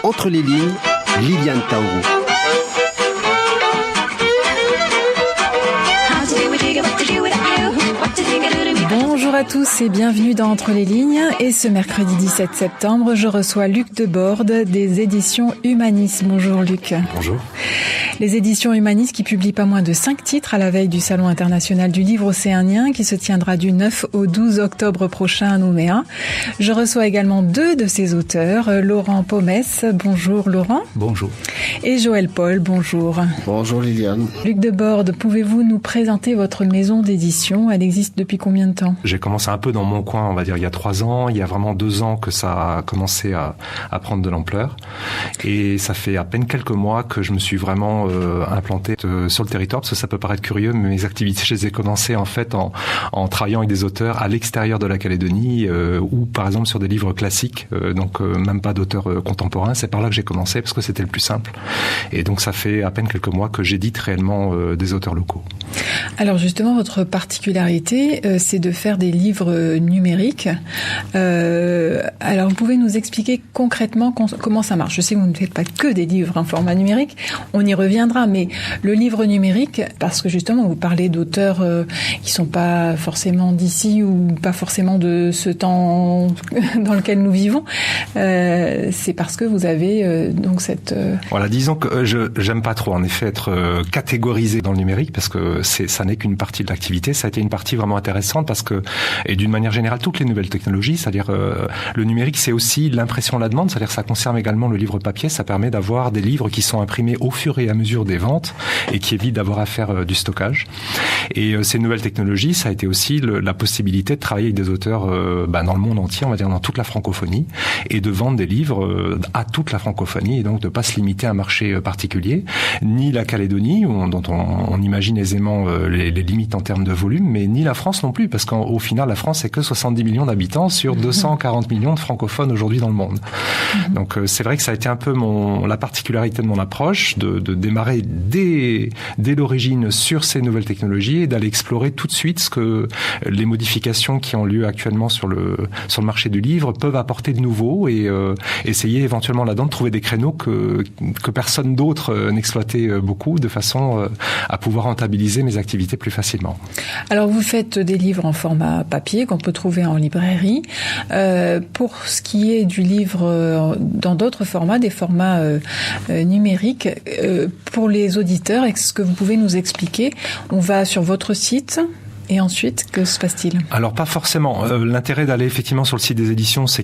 Entre les lignes, Liliane Taourou. Bonjour à tous et bienvenue dans Entre les lignes. Et ce mercredi 17 septembre, je reçois Luc Deborde des éditions Humanis. Bonjour Luc. Bonjour. Les éditions Humanis qui publient pas moins de 5 titres à la veille du Salon international du livre océanien qui se tiendra du 9 au 12 octobre prochain à Nouméa. Je reçois également 2 de ces auteurs, Laurent Pomès. Bonjour Laurent. Bonjour. Et Joël Paul. Bonjour. Bonjour Liliane. Luc Deborde, pouvez-vous nous présenter votre maison d'édition ? Elle existe depuis combien de temps ? J'ai commencé un peu dans mon coin, on va dire, il y a 3 ans. Il y a vraiment 2 ans que ça a commencé à prendre de l'ampleur. Et ça fait à peine quelques mois que je me suis vraiment implanté sur le territoire, parce que ça peut paraître curieux, mais mes activités, je les ai commencées en fait en travaillant avec des auteurs à l'extérieur de la Calédonie, ou par exemple sur des livres classiques, donc même pas d'auteurs contemporains. C'est par là que j'ai commencé, parce que c'était le plus simple. Et donc ça fait à peine quelques mois que j'édite réellement des auteurs locaux. Alors justement, votre particularité, c'est de faire des livres numériques. Alors vous pouvez nous expliquer concrètement comment ça marche ? Je sais que vous ne faites pas que des livres en format numérique, on y reviendra, mais le livre numérique, parce que justement vous parlez d'auteurs qui sont pas forcément d'ici ou pas forcément de ce temps dans lequel nous vivons, c'est parce que vous avez donc cette... Voilà, disons que j'aime pas trop en effet être catégorisé dans le numérique, parce que ça n'est qu'une partie de l'activité. Ça a été une partie vraiment intéressante parce que, et d'une manière générale, toutes les nouvelles technologies, c'est-à-dire le numérique, c'est aussi l'impression à la demande, c'est-à-dire ça concerne également le livre papier. Ça permet d'avoir des livres qui sont imprimés au fur et à mesure des ventes et qui évitent d'avoir à faire du stockage. Et ces nouvelles technologies, ça a été aussi la possibilité de travailler avec des auteurs dans le monde entier, on va dire dans toute la francophonie, et de vendre des livres à toute la francophonie, et donc de pas se limiter à un marché particulier, ni la Calédonie, dont on imagine aisément les limites en termes de volume, mais ni la France non plus, parce qu'au final, la France, c'est que 70 millions d'habitants sur 240 millions de francophones aujourd'hui dans le monde. Donc c'est vrai que ça a été un peu la particularité de mon approche, de démarrer dès l'origine sur ces nouvelles technologies et d'aller explorer tout de suite ce que les modifications qui ont lieu actuellement sur le marché du livre peuvent apporter de nouveau, et essayer éventuellement là-dedans de trouver des créneaux que personne d'autre n'exploitait beaucoup, de façon à pouvoir rentabiliser mes activités plus facilement. Alors vous faites des livres en format papier qu'on peut trouver en librairie. Pour ce qui est du livre dans d'autres formats, des formats numériques, pour les auditeurs, est-ce que vous pouvez nous expliquer ? On va sur votre site. Et ensuite, que se passe-t-il ? Alors, pas forcément. L'intérêt d'aller effectivement sur le site des éditions, c'est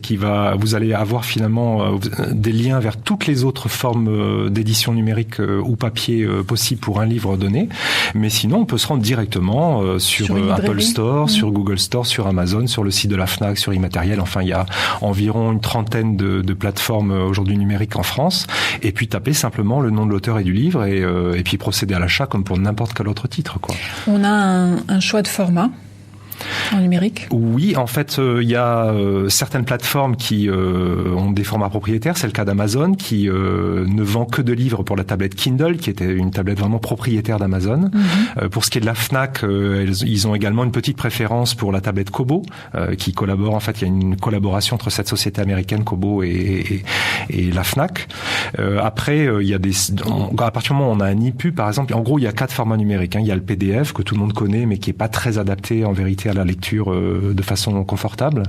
vous allez avoir finalement des liens vers toutes les autres formes d'édition numérique ou papier possibles pour un livre donné. Mais sinon, on peut se rendre directement sur Apple Store, sur Google Store, sur Amazon, sur le site de la Fnac, sur Immatériel. Enfin, il y a environ une trentaine de plateformes aujourd'hui numériques en France. Et puis, taper simplement le nom de l'auteur et du livre, et puis procéder à l'achat comme pour n'importe quel autre titre, quoi. On a un choix de format en numérique ? Oui, en fait, il y a certaines plateformes qui ont des formats propriétaires. C'est le cas d'Amazon, qui ne vend que de livres pour la tablette Kindle, qui était une tablette vraiment propriétaire d'Amazon. Pour ce qui est de la Fnac, ils ont également une petite préférence pour la tablette Kobo, qui collabore. En fait, il y a une collaboration entre cette société américaine Kobo et la Fnac. Après, il y a à partir du moment où on a un EPUB, par exemple, en gros, il y a 4 formats numériques. Il y a le PDF que tout le monde connaît, mais qui est pas très adapté en vérité à la lecture de façon confortable.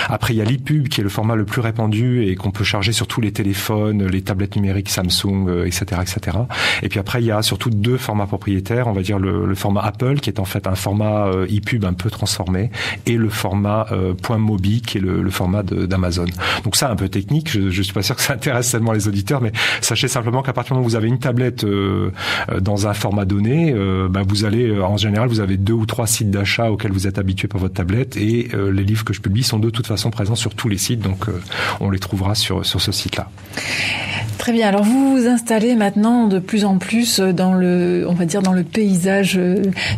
Après, il y a l'EPUB qui est le format le plus répandu et qu'on peut charger sur tous les téléphones, les tablettes numériques Samsung, etc., etc. Et puis après, il y a surtout 2 formats propriétaires. On va dire le format Apple, qui est en fait un format EPUB un peu transformé, et le format .mobi, qui est le format d'Amazon. Donc ça, un peu technique. Je suis pas sûr que ça intéresse seulement les auditeurs, mais sachez simplement qu'à partir du moment où vous avez une tablette dans un format donné, vous allez, en général, vous avez 2 ou 3 sites d'achat auxquels vous êtes habitué par votre tablette, et les livres que je publie sont de toute façon présents sur tous les sites, donc on les trouvera sur ce site-là. Très bien. Alors vous vous installez maintenant de plus en plus dans le paysage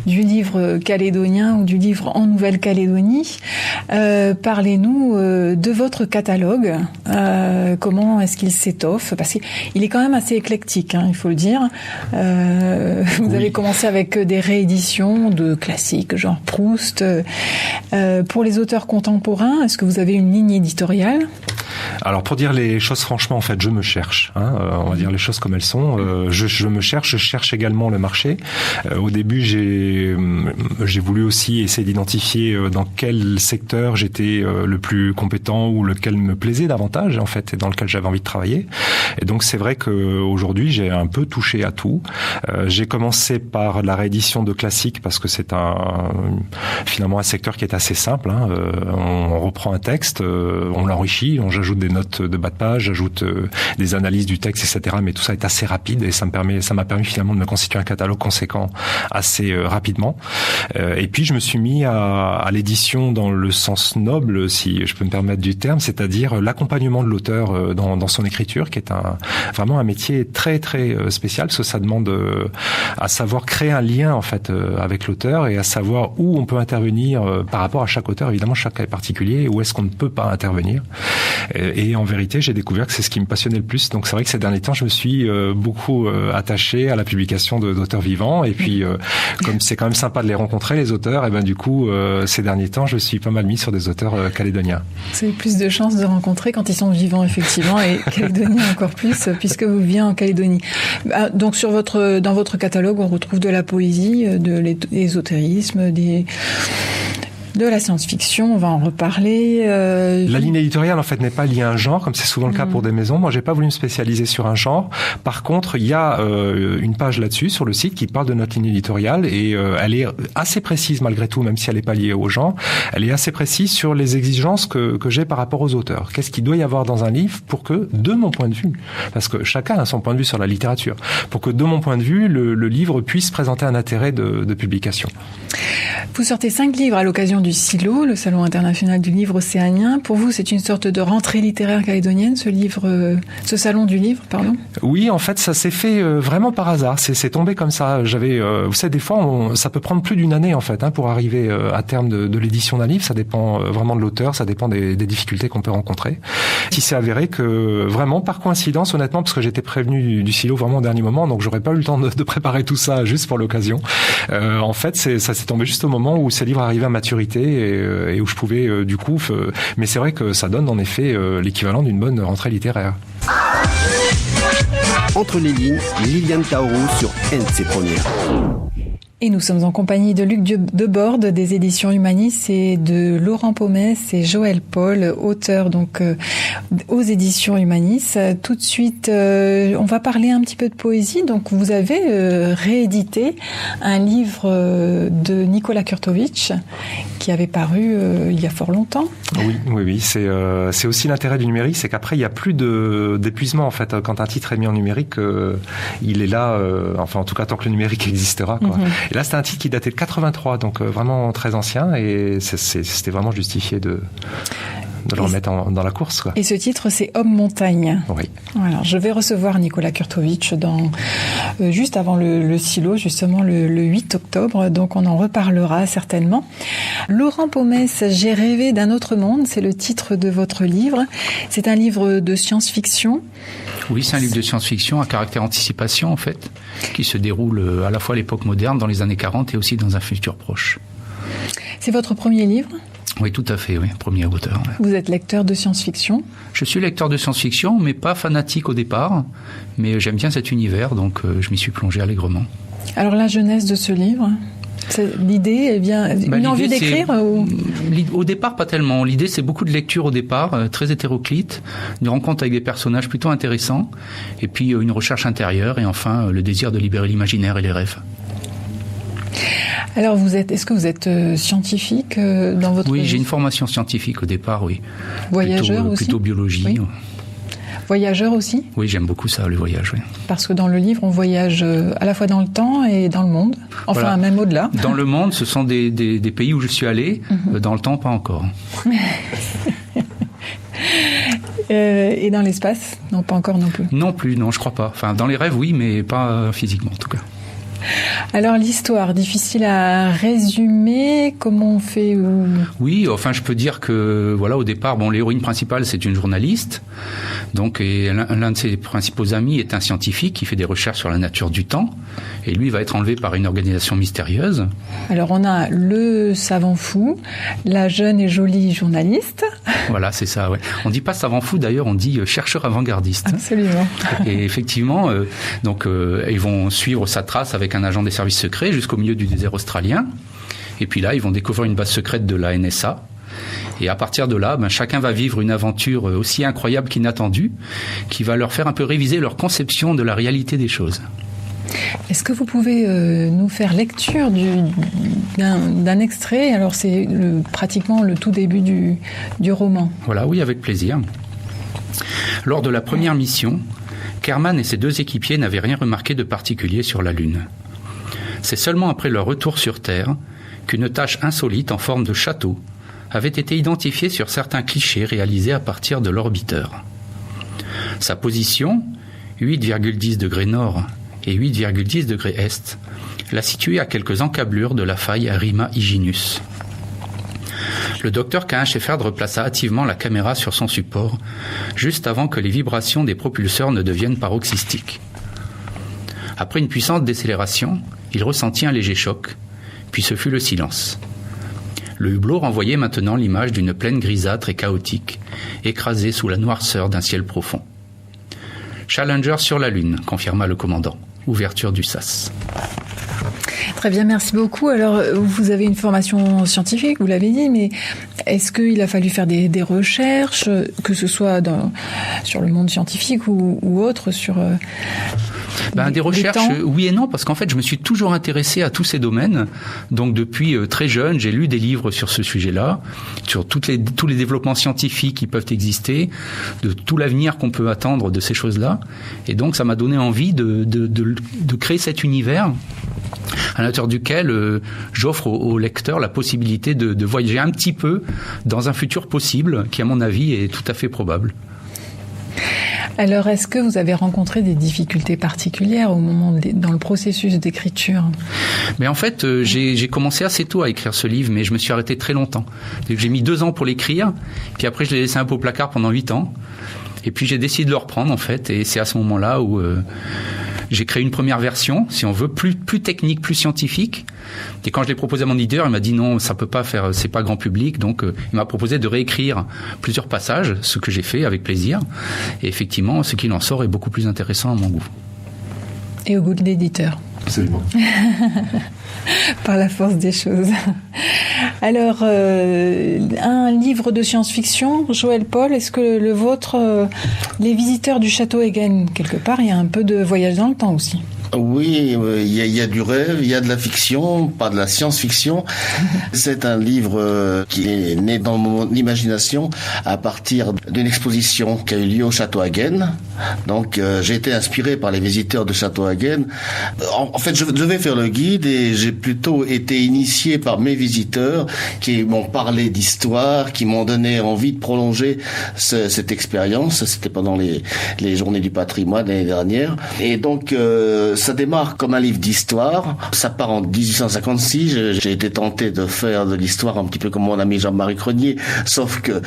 du livre calédonien ou du livre en Nouvelle-Calédonie. Parlez-nous de votre catalogue. Comment est-ce qu'il s'étoffe ? Parce qu'il est quand même assez éclectique, il faut le dire. Vous avez commencé avec des rééditions de classiques, genre Proust. Pour les auteurs contemporains, est-ce que vous avez une ligne éditoriale ? Alors pour dire les choses franchement, en fait, je me cherche. On va dire les choses comme elles sont. Je me cherche. Je cherche également le marché. Au début, j'ai voulu aussi essayer d'identifier dans quel secteur j'étais le plus compétent ou lequel me plaisait davantage, en fait, et dans lequel j'avais envie de travailler. Et donc c'est vrai qu'aujourd'hui, j'ai un peu touché à tout. J'ai commencé par la réédition de classiques parce que c'est finalement un secteur qui est assez simple. On reprend un texte, on l'enrichit, j'ajoute des notes de bas de page, j'ajoute des analyses du texte, etc. Mais tout ça est assez rapide et ça m'a permis finalement de me constituer un catalogue conséquent assez rapidement. Et puis je me suis mis à l'édition dans le sens noble, si je peux me permettre du terme, c'est-à-dire l'accompagnement de l'auteur dans son écriture, qui est vraiment un métier très très spécial, parce que ça demande à savoir créer un lien en fait avec l'auteur et à savoir où on peut intervenir par rapport à chaque auteur. Évidemment, chaque cas est particulier, où est-ce qu'on ne peut pas intervenir. Et en vérité, j'ai découvert que c'est ce qui me passionnait le plus. Donc c'est vrai que ces derniers temps, je me suis beaucoup attaché à la publication d'auteurs vivants. Et puis, comme c'est quand même sympa de les rencontrer, les auteurs, et ben du coup, ces derniers temps, je suis pas mal mis sur des auteurs calédoniens. Vous avez plus de chances de rencontrer quand ils sont vivants, effectivement, et calédoniens encore plus, puisque vous vivez en Calédonie. Donc dans votre catalogue, on retrouve de la poésie, de l'ésotérisme, de la science-fiction, on va en reparler. La ligne éditoriale, en fait, n'est pas liée à un genre, comme c'est souvent le cas pour des maisons. Moi, j'ai pas voulu me spécialiser sur un genre. Par contre, il y a une page là-dessus, sur le site, qui parle de notre ligne éditoriale, et elle est assez précise, malgré tout, même si elle n'est pas liée au genre. Elle est assez précise sur les exigences que j'ai par rapport aux auteurs. Qu'est-ce qu'il doit y avoir dans un livre pour que, de mon point de vue, parce que chacun a son point de vue sur la littérature, pour que, de mon point de vue, le livre puisse présenter un intérêt de publication. Vous sortez 5 livres à l'occasion du SILO, le Salon international du livre océanien. Pour vous, c'est une sorte de rentrée littéraire calédonienne, ce salon du livre, pardon? Oui, en fait, ça s'est fait vraiment par hasard. C'est tombé comme ça. Vous savez, des fois, ça peut prendre plus d'une année, en fait, pour arriver à terme de l'édition d'un livre. Ça dépend vraiment de l'auteur, ça dépend des difficultés qu'on peut rencontrer. Il s'est avéré que, vraiment, par coïncidence, honnêtement, parce que j'étais prévenu du SILO vraiment au dernier moment, donc j'aurais pas eu le temps de préparer tout ça juste pour l'occasion. En fait, ça s'est tombé juste au moment où ces livres arrivaient à maturité et où je pouvais du coup... Mais c'est vrai que ça donne en effet l'équivalent d'une bonne rentrée littéraire. Entre les lignes, Liliane Taourou sur NC Première. Et nous sommes en compagnie de Luc Deborde des éditions Humanis et de Laurent Pomès et Joël Paul, auteurs donc aux éditions Humanis. Tout de suite, on va parler un petit peu de poésie. Donc vous avez réédité un livre de Nikola Kurtovic qui avait paru il y a fort longtemps. Oui, c'est aussi l'intérêt du numérique, c'est qu'après il n'y a plus d'épuisement en fait. Quand un titre est mis en numérique, il est là, enfin en tout cas tant que le numérique existera, quoi. Et là, c'était un titre qui datait de 83, donc vraiment très ancien, et c'était vraiment justifié de le remettre dans la course, quoi. Et ce titre, c'est Homme Montagne. Oui. Alors, je vais recevoir Nikola Kurtovic juste avant le SILO, justement le 8 octobre, donc on en reparlera certainement. Laurent Pomès, J'ai rêvé d'un autre monde, c'est le titre de votre livre. C'est un livre de science-fiction. Oui, c'est un livre de science-fiction à caractère anticipation, en fait, qui se déroule à la fois à l'époque moderne, dans les années 40, et aussi dans un futur proche. C'est votre premier livre ? Oui, tout à fait, oui, premier auteur. Ouais. Vous êtes lecteur de science-fiction ? Je suis lecteur de science-fiction, mais pas fanatique au départ. Mais j'aime bien cet univers, donc je m'y suis plongé allègrement. Alors, la genèse de ce livre ? L'idée, elle vient une envie d'écrire ou... Au départ, pas tellement. L'idée, c'est beaucoup de lecture au départ, très hétéroclite, une rencontre avec des personnages plutôt intéressants, et puis une recherche intérieure, et enfin le désir de libérer l'imaginaire et les rêves. Alors, est-ce que vous êtes scientifique dans votre... Oui, j'ai une formation scientifique au départ, oui. Voyageur aussi ? Plutôt biologie. Oui. Voyageur aussi ? Oui, j'aime beaucoup ça, le voyage, oui. Parce que dans le livre, on voyage à la fois dans le temps et dans le monde. Enfin, voilà. Même au-delà. Dans le monde, ce sont des pays où je suis allé. Dans le temps, pas encore. Et dans l'espace ? Non, pas encore non plus. Non plus, non, je crois pas. Enfin, dans les rêves, oui, mais pas physiquement, en tout cas. Alors l'histoire, difficile à résumer, comment on fait Oui, enfin je peux dire que voilà, au départ, l'héroïne principale c'est une journaliste, donc et l'un de ses principaux amis est un scientifique qui fait des recherches sur la nature du temps, et lui va être enlevé par une organisation mystérieuse. Alors on a le savant fou, la jeune et jolie journaliste. Voilà, c'est ça, ouais. On dit pas savant fou d'ailleurs, on dit chercheur avant-gardiste. Absolument. Et effectivement, ils vont suivre sa trace avec un agent des services secrets jusqu'au milieu du désert australien. Et puis là, ils vont découvrir une base secrète de la NSA. Et à partir de là, chacun va vivre une aventure aussi incroyable qu'inattendue, qui va leur faire un peu réviser leur conception de la réalité des choses. Est-ce que vous pouvez nous faire lecture d'un extrait? Alors c'est pratiquement le tout début du roman. Voilà, oui, avec plaisir. Lors de la première mission, Kerman et ses 2 équipiers n'avaient rien remarqué de particulier sur la Lune. C'est seulement après leur retour sur Terre qu'une tache insolite en forme de château avait été identifiée sur certains clichés réalisés à partir de l'orbiteur. Sa position, 8,10 degrés nord et 8,10 degrés est, l'a située à quelques encablures de la faille Rima Hyginus. Le docteur Cain Shepard replaça hâtivement la caméra sur son support, juste avant que les vibrations des propulseurs ne deviennent paroxystiques. Après une puissante décélération, il ressentit un léger choc, puis ce fut le silence. Le hublot renvoyait maintenant l'image d'une plaine grisâtre et chaotique, écrasée sous la noirceur d'un ciel profond. « Challenger sur la Lune », confirma le commandant. Ouverture du SAS. Très bien, merci beaucoup. Alors, vous avez une formation scientifique, vous l'avez dit, mais est-ce qu'il a fallu faire des recherches, que ce soit sur le monde scientifique ou autre, sur... Des recherches, oui et non, parce qu'en fait, je me suis toujours intéressé à tous ces domaines. Donc, depuis très jeune, j'ai lu des livres sur ce sujet-là, sur tous les développements scientifiques qui peuvent exister, de tout l'avenir qu'on peut attendre de ces choses-là. Et donc, ça m'a donné envie de créer cet univers à l'intérieur duquel j'offre aux lecteurs la possibilité de voyager un petit peu dans un futur possible, qui, à mon avis, est tout à fait probable. Alors, est-ce que vous avez rencontré des difficultés particulières dans le processus d'écriture? Mais en fait, j'ai commencé assez tôt à écrire ce livre, mais je me suis arrêté très longtemps. J'ai mis 2 ans pour l'écrire, puis après je l'ai laissé un peu au placard pendant 8 ans. Et puis j'ai décidé de le reprendre, en fait, et c'est à ce moment-là où j'ai créé une première version, si on veut, plus technique, plus scientifique. Et quand je l'ai proposé à mon éditeur, il m'a dit non, ça peut pas faire, c'est pas grand public. Donc, il m'a proposé de réécrire plusieurs passages, ce que j'ai fait avec plaisir. Et effectivement, ce qu'il en sort est beaucoup plus intéressant à mon goût. Et au goût de l'éditeur. Absolument. Par la force des choses. Alors, un livre de science-fiction, Joël Paul, est-ce que le vôtre, Les Visiteurs du Château Hagen, quelque part, il y a un peu de voyage dans le temps aussi? Oui, il y a du rêve, il y a de la fiction, pas de la science-fiction. C'est un livre qui est né dans mon imagination à partir d'une exposition qui a eu lieu au Château Hagen. Donc, j'ai été inspiré par les visiteurs du Château Hagen. En fait, je devais faire le guide et j'ai plutôt été initié par mes visiteurs qui m'ont parlé d'histoire, qui m'ont donné envie de prolonger cette expérience. C'était pendant les Journées du patrimoine l'année dernière. Et donc, ça démarre comme un livre d'histoire. Ça part en 1856. J'ai été tenté de faire de l'histoire un petit peu comme mon ami Jean-Marie Crenier, sauf que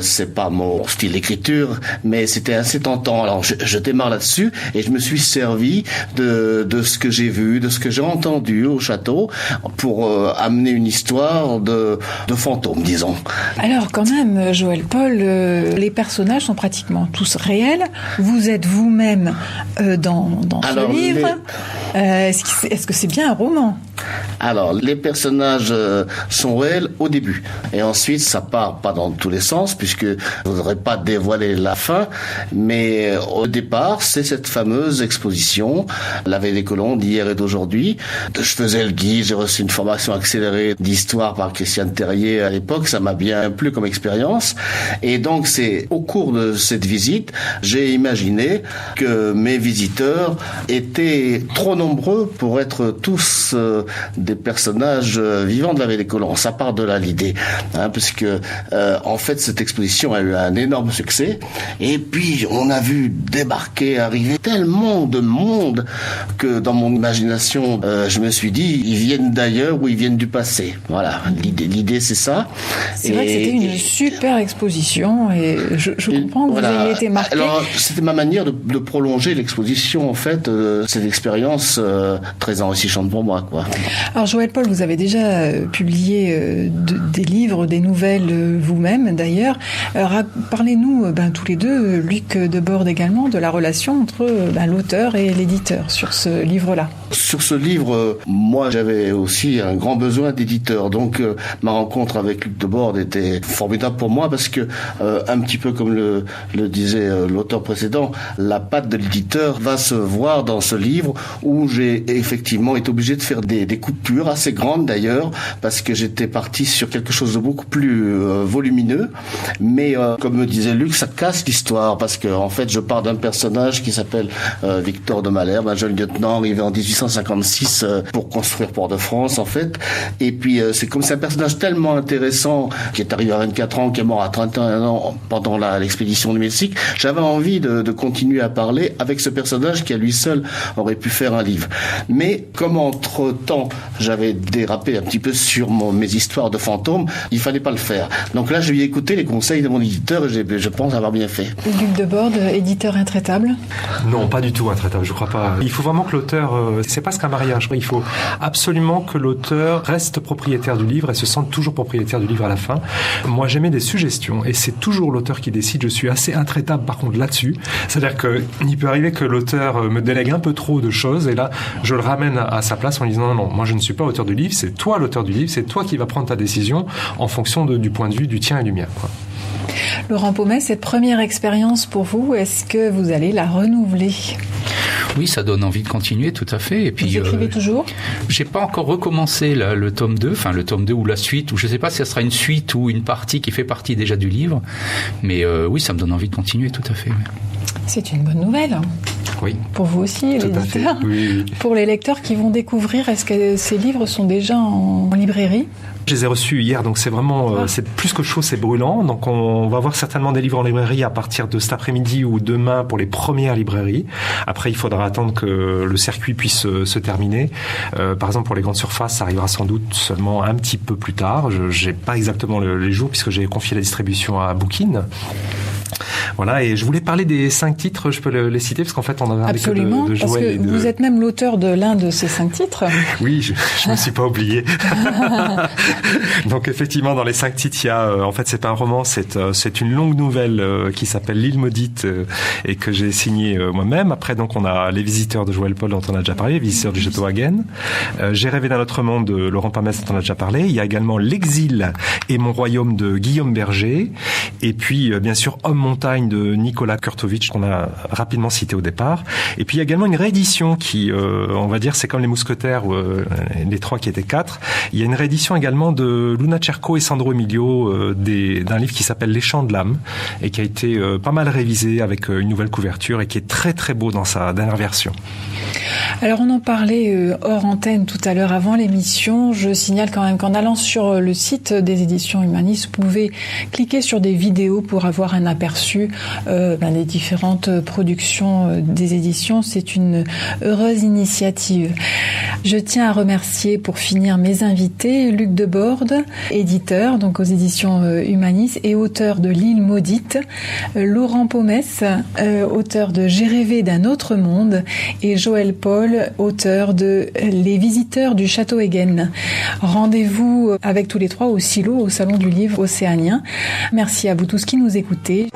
c'est pas mon style d'écriture, mais c'était assez tentant. Alors je démarre là-dessus et je me suis servi de ce que j'ai vu, de ce que j'ai entendu au château pour amener une histoire de fantômes, disons. Alors quand même, Joël Paul, les personnages sont pratiquement tous réels. Vous êtes vous-même dans ce livre. Est-ce que c'est bien un roman? Alors, les personnages sont réels au début. Et ensuite, ça part pas dans tous les sens, puisque je voudrais pas dévoiler la fin. Mais au départ, c'est cette fameuse exposition, La Veille des colons d'hier et d'aujourd'hui. Je faisais le guide, j'ai reçu une formation accélérée d'histoire par Christiane Terrier à l'époque. Ça m'a bien plu comme expérience. Et donc, c'est au cours de cette visite, j'ai imaginé que mes visiteurs étaient trop nombreux pour être tous des personnages vivants de la vallée des colons. Ça part de là l'idée, puisque en fait cette exposition a eu un énorme succès. Et puis on a vu débarquer, arriver tellement de monde que dans mon imagination, je me suis dit, ils viennent d'ailleurs ou ils viennent du passé. Voilà, l'idée c'est ça. C'est vrai que c'était une super exposition et je comprends que vous ayez été marqué. Alors c'était ma manière de prolonger l'exposition en fait. C'est une expérience très enrichissante pour moi, quoi. Alors Joël Paul, vous avez déjà publié des livres, des nouvelles vous-même d'ailleurs. Parlez-nous tous les deux, Luc Debord également, de la relation entre l'auteur et l'éditeur sur ce livre-là. Sur ce livre, moi j'avais aussi un grand besoin d'éditeur, donc ma rencontre avec Luc Debord était formidable pour moi parce que un petit peu comme le disait l'auteur précédent, la patte de l'éditeur va se voir dans ce livre où j'ai effectivement été obligé de faire des coupures assez grandes d'ailleurs parce que j'étais parti sur quelque chose de beaucoup plus volumineux, mais comme me disait Luc, ça casse l'histoire parce que en fait je pars d'un personnage qui s'appelle Victor de Malherbe, un jeune lieutenant arrivé en 1856 pour construire Port-de-France en fait, et puis c'est un personnage tellement intéressant qui est arrivé à 24 ans, qui est mort à 31 ans pendant l'expédition du Mexique. J'avais envie de continuer à parler avec ce personnage qui à lui seul aurait pu faire un livre. Mais comme entre-temps j'avais dérapé un petit peu sur mes histoires de fantômes, il fallait pas le faire. Donc là je vais écouter les conseils de mon éditeur et je pense avoir bien fait. Luc Debord, éditeur intraitable? Non, pas du tout intraitable, je crois pas. Il faut vraiment que l'auteur, c'est pas ce qu'un mariage. Il faut absolument que l'auteur reste propriétaire du livre et se sente toujours propriétaire du livre à la fin. Moi j'aimais des suggestions et c'est toujours l'auteur qui décide. Je suis assez intraitable par contre là-dessus. C'est-à-dire qu'il peut arriver que l'auteur me délègue un peu trop de choses et là je le ramène à sa place en lui disant non, moi je ne suis pas auteur du livre, c'est toi l'auteur du livre, c'est toi qui vas prendre ta décision en fonction du point de vue du tien et du mien, quoi. Laurent Pommet, cette première expérience pour vous, est-ce que vous allez la renouveler? Oui, ça donne envie de continuer, tout à fait. Et puis, vous écrivez toujours? J'ai pas encore recommencé le tome 2, enfin le tome 2 ou la suite, ou je sais pas si ça sera une suite ou une partie qui fait partie déjà du livre. Mais oui, ça me donne envie de continuer, tout à fait. Oui. C'est une bonne nouvelle. Oui. Pour vous aussi, l'éditeur. Oui. Pour les lecteurs qui vont découvrir, est-ce que ces livres sont déjà en librairie? Je les ai reçus hier, donc c'est vraiment, c'est plus que chaud, c'est brûlant. Donc on va avoir certainement des livres en librairie à partir de cet après-midi ou demain pour les premières librairies. Après, il faudra attendre que le circuit puisse se terminer. Par exemple, pour les grandes surfaces, ça arrivera sans doute seulement un petit peu plus tard. Je n'ai pas exactement les jours puisque j'ai confié la distribution à Bookin. Voilà, et je voulais parler des 5 titres, je peux les citer, parce qu'en fait, on avait un absolument, de Joël parce que vous êtes même l'auteur de l'un de ces 5 titres. Oui, je me suis pas oublié. Donc, effectivement, dans les 5 titres, il y a, en fait, c'est pas un roman, c'est une longue nouvelle qui s'appelle L'île maudite et que j'ai signée moi-même. Après, donc, on a Les visiteurs de Joël Paul, dont on a déjà parlé, Les visiteurs du château Hagen. J'ai rêvé d'un autre monde de Laurent Pamès, dont on a déjà parlé. Il y a également L'exil et mon royaume de Guillaume Berger. Et puis, bien sûr, Homme-montagne de Nicolas Kurtovitch, qu'on a rapidement cité au départ. Et puis il y a également une réédition qui, on va dire, c'est comme les Mousquetaires, les 3 qui étaient 4. Il y a une réédition également de Luna Cerco et Sandro Emilio d'un livre qui s'appelle Les Chants de l'âme et qui a été pas mal révisé avec une nouvelle couverture et qui est très très beau dans sa dernière version. Alors on en parlait hors antenne tout à l'heure avant l'émission. Je signale quand même qu'en allant sur le site des éditions Humanis, vous pouvez cliquer sur des vidéos pour avoir un aperçu des différentes productions des éditions. C'est une heureuse initiative. Je tiens à remercier pour finir mes invités, Luc Debord, éditeur donc aux éditions Humanis et auteur de L'île maudite, Laurent Pomès, auteur de J'ai rêvé d'un autre monde, et Joël Paul, auteur de Les visiteurs du château Hagen. Rendez-vous avec tous les 3 au Silo, au Salon du Livre Océanien. Merci à vous tous qui nous écoutez.